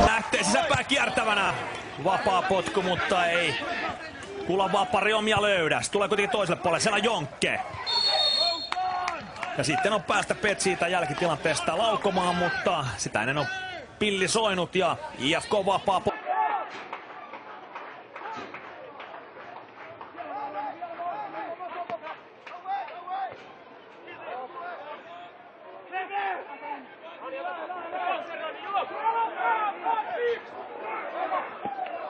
Lähtee sisäpää kiertävänä. Vapaa potku, mutta ei Kulan Vappari omia löydä. Se tulee kuitenkin toiselle puolelle. Siellä on Jonkke. Ja sitten on päästä Pet siitä jälkitilanteesta laukomaan, mutta sitä ennen on pilli soinut ja IFK vapaa